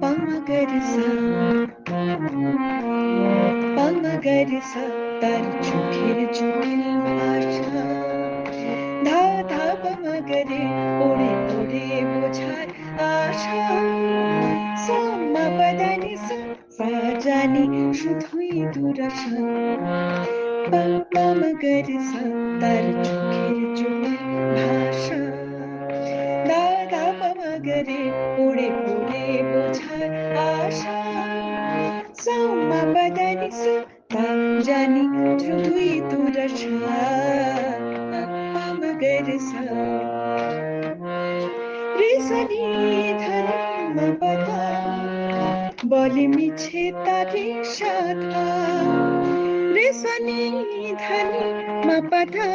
পামাগারেসা পামাগারেসা তার চোখের জটিল ভাষা ধা ধা পামাগারে ওড়ে ওড়ে বোঝার আশা সাম্মা পাদানি সা জানি শুধুই দুরাশা পামাগারেসা তার চোখের জটিল ভাষা দা দা পামাগারে ওড়ে ওড়ে বোঝার আশা সাম্মা পাদানি সা জানি শুধুই দুরাশা পামাগারেসা রেসানি ধনি মাপাধা বলে মিছে তারে সাধা রেসানি ধনি মাপাধা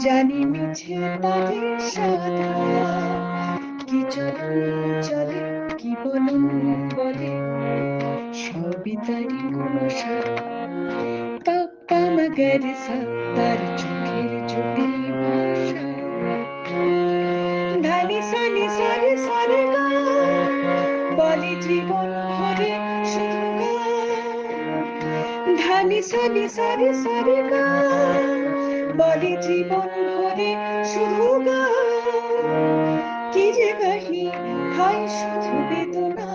জানি মিছে তারে সাধা কি চলন চলে কি বলন বলে সবই তারি গোসা পামাগারেসা তার চোখের জটিল ভাষা ধানি সানি সারে সারে গা বলে জীবন ভরে শুধু ধানি সানি সারে সারে গা বলে জীবন ভরে শুধু গা কি যে গাহি হায় শুধু বেদনা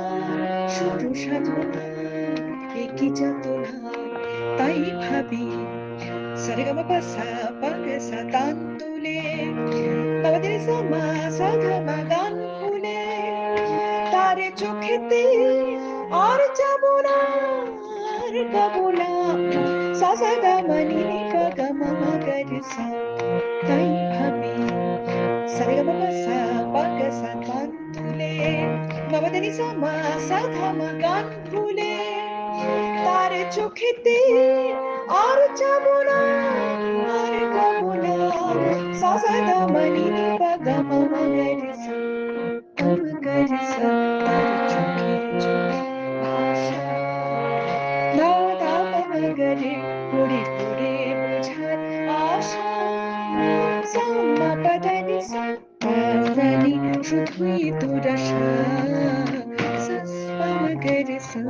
শুধু সাধনা কি যাতনা তাই ভাবি সারে গা বাবা সা পাগে সা তান তুলে বাবাদের সামা সাধা বাগান ফুলে তারে চোখেতে আর যাব না আর গাবো না সাসা গা মানি নি পা গা মামা গারে সা তাই ভাবি সারে গা বাবা সা পাগে সা তান তুলে বাবাদের সামা সাধা বাগান ফুলে তারে চোখেতে আর যাব না আর গাবো না সাসা গা মানি নি পা গা মামা গারে সা পামাগারেসা তার চোখের জটিল ভাষা ধা ধা পামাগারে ওড়ে ওড়ে বোঝার আশা সাম্মা পাদানি সা জানি শুধুই দুরাশা পামাগারেসা